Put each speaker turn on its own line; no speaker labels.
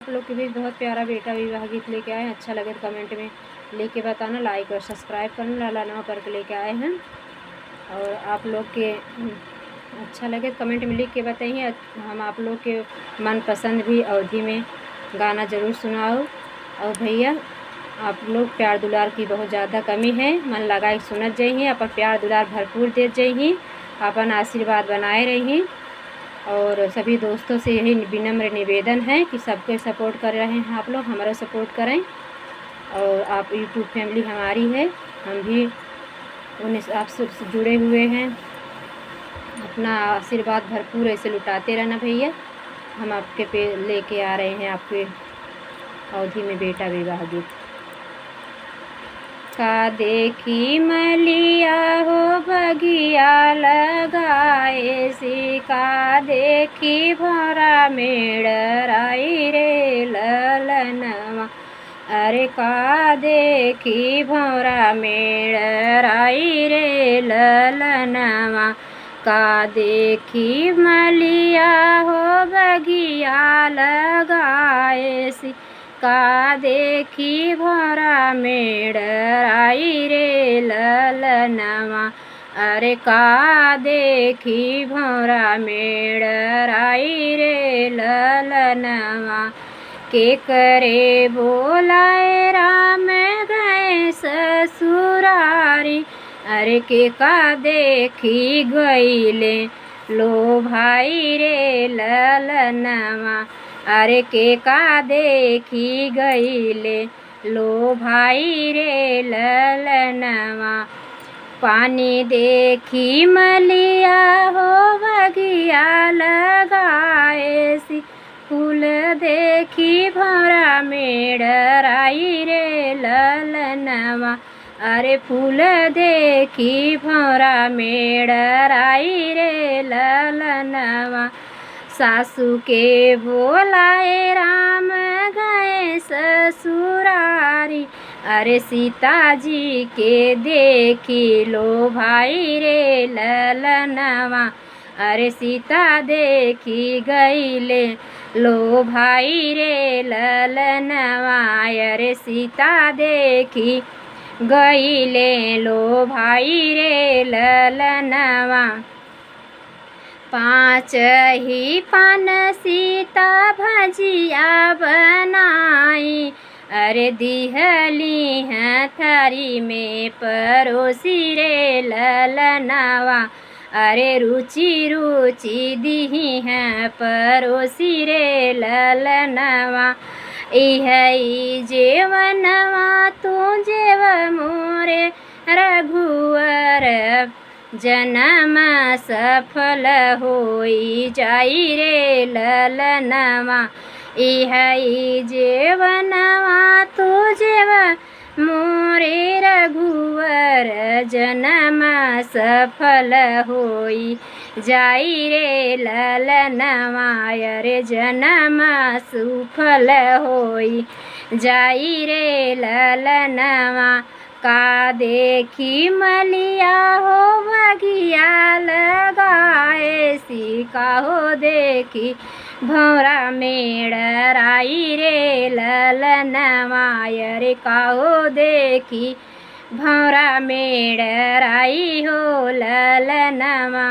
आप लोग के भी बहुत प्यारा बेटा विवाह गीत लेके आए हैं। अच्छा लगे तो कमेंट में लेके बताना, लाइक और सब्सक्राइब करना, लाला नवा करके लेके आए हैं। और आप लोग के अच्छा लगे तो कमेंट में लिख के बताइए। हम आप लोग के मनपसंद भी अवधि में गाना ज़रूर सुनाओ। और भैया आप लोग प्यार दुलार की बहुत ज़्यादा कमी है, मन लगा के सुनत जाइए, अपन प्यार दुलार भरपूर दे जाइए, अपन आशीर्वाद बनाए रहिए। और सभी दोस्तों से यही विनम्र निवेदन है कि सबको सपोर्ट कर रहे हैं आप लोग, हमारा सपोर्ट करें। और आप यूट्यूब फैमिली हमारी है, हम भी उन्हें आपसे जुड़े हुए हैं। अपना आशीर्वाद भरपूर ऐसे लुटाते रहना भैया। हम आपके पे लेके आ रहे हैं आपके अवधि में बेटा विवाह गीत। का देखी मलिया हो बगिया लगाए सी, का देखी भरा मेड़राई रे ललनवा। अरे का देखी भरा मेड़राई रे ललनवा। का देखी मलिया हो बगिया लगाए सी, का देखी भरा मेड़राई रे ललनवा। अरे का देखी भरा मेड़राई रे ललनवा। के करे बोलाए राम गए ससुरारी। अरे के का देखी गईले लो भाई रे ललनवा। अरे के का देखी गईले लो भाई रे ललनवा। पानी देखी मलिया हो बगिया लगाए सी, फूल देखी भरा मेड़राई रे ललनवा। अरे फूल देखी भरा मेड़राई रे ललनवा। सासू के बोलाए राम गए ससुरारी। अरे सीता जी के देखी लो भाई रे ललनवा। अरे सीता देखी गईले लो भाई रे ललनवा। अरे सीता देखी गईले लो भाई रे ललनवा। पाँच ही पान सीता भजिया बनाई। अरे दिहली हैं थारी में परोसी रे ललनवा। अरे रुचि रुचि दीही हैं परोसी रे ललनवा। इहई जेवनवा तू जेव मोरे रघुवर, जन्म सफल होई जाई रे ललनवा। इहई जेवनवा तू जेव मोरे रघुवर, जन्म सफल होई जाई रे ललनवा। अरे जन्म सुफल होई जाई रे ललनवा। का देखी मलिया हो बगिया लगाए सी, का हो देखी भौरा मेड़राई रे ललनवा। अरे का हो देखी भौरा मेड़राई हो ललनवा।